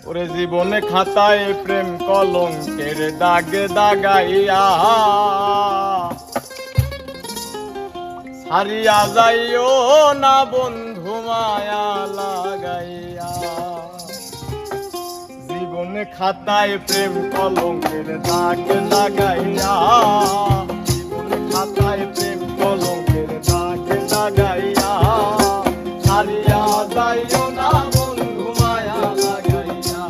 ওরে জীবনে খাতায় প্রেম কলঙ্কের দাগে দাগাইয়া হারিয়া যাইও না বন্ধু মায়া লাগাইয়া। জীবনে খাতায় প্রেম কলঙ্কের দাগে লাগাইয়া, জীবনে খাতায় প্রেম কলঙ্কের দাগে লাগাইয়া হারিয়া যাইও না বন্ধু মায়া লাগাইয়া,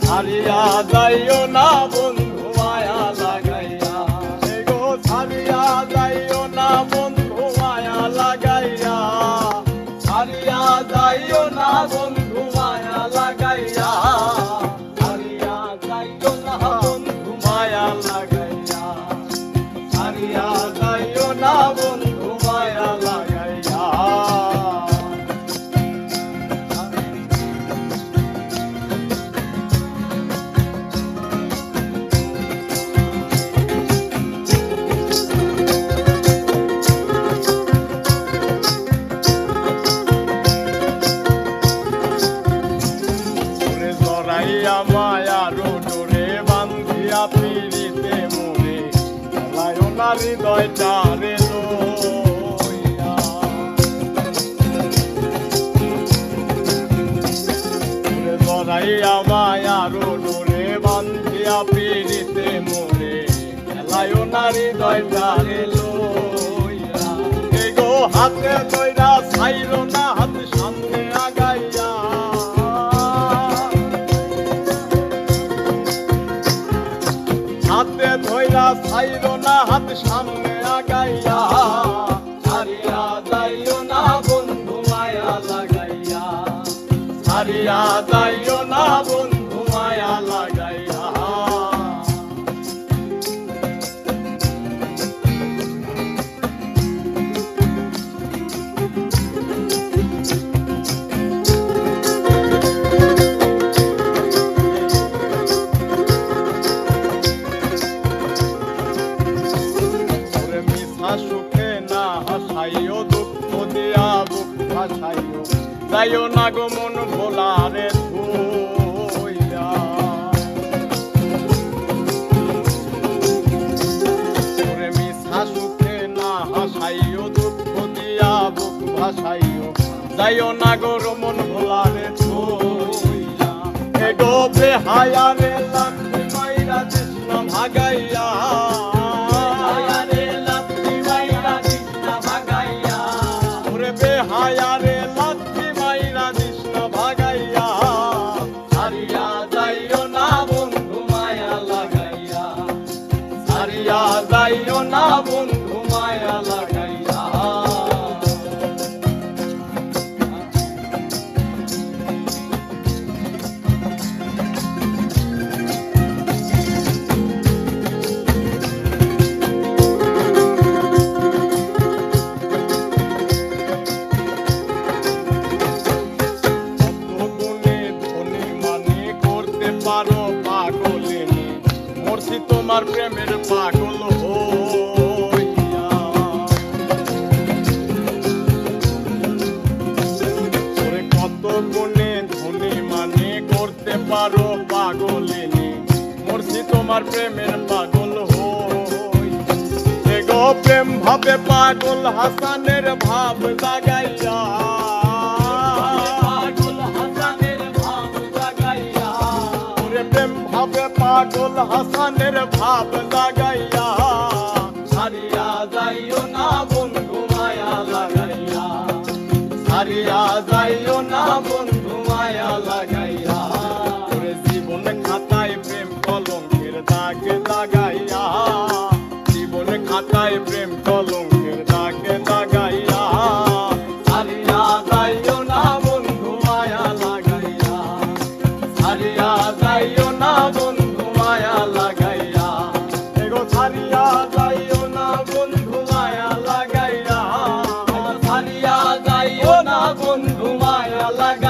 হারিয়া যাইও না বন্ধু মায়া লাগাইয়া। গো হারিয়া যাইও না বন্ধু মায়া লাগাইয়া, হারিয়া যাইও না বন্ধু মায়া লাগাইয়া, হারিয়া যাইও না বন্ধু মায়া লাগাইয়া, হারিয়া যাইও না বন্ধু মায়া লাগাইয়া। মায়ার ডোরে বান্ধিয়া পিড়িতে মোরে লায় না হৃদয়টারে লইয়া। জড়াইয়া মায়ার ডোরে বান্ধিয়া পিড়িতে মোরে লায় না হৃদয়টারে লইয়া। গো হাতে দইরা ছাইর না হাত সামনে আগাইয়া, হাতে ধইরা ছাইর না হাত সামনে আগাইয়া হারিয়া যাইও না বন্ধু মায়া লাগাইয়া, হারিয়া যাইও না বন্ধু মায়া লাগাইয়া। সুখে না হাসাইও দুঃখ দিয়া বুক ভাসাইও যাইও না গো মন ভোলারে ধুইয়া। ওরে মিশা সুখে না হাসাইও দুঃখ দিয়া বুক ভাসাইও যাইও না গো মন ভোলারে ধুইয়া। এ গো বেহায়া রে লাগবে মাইরা কৃষ্ণ ভাগাইয়া, হায়ারে লাথি মাইরা কৃষ্ণ ভাগাইয়া হারিয়া যাইও না বন্ধু মায়া লাগাইয়া, হারিয়া যাইও না বন্ধু মায়া লাগাইয়া। মরছি তোমার প্রেমের পাগল হইয়া। কত গুণে ধনী মানে করতে পারো পাগলিনী, মরছি তোমার প্রেমের পাগল হইয়া। গো প্রেম ভাবে পাগল হাসানের ভাব জাগাইয়া, প্রেম ভাবে পাগল হাসানের ভাব লাগাইয়া হারিয়া যাইও না বন্ধু মায়া লাগাইয়া, হারিয়া যাইও না বন্ধু মায়া লাগাইয়া। ওরে জীবন খাতায় প্রেম কলঙ্কের দাগে লাগাইয়া, জীবন খাতায় প্রেম কলঙ্কের দাগে লাগাইয়া হারিয়া যাইও না বন্ধু মায়া লাগাইয়া, হারিয়া যাইও না বন্ধু মায়া লাগাইয়া। এগো হারিয়া যাইও না বন্ধু মায়া লাগাইয়া, হারিয়া যাইও না বন্ধু মায়া লাগাইয়া।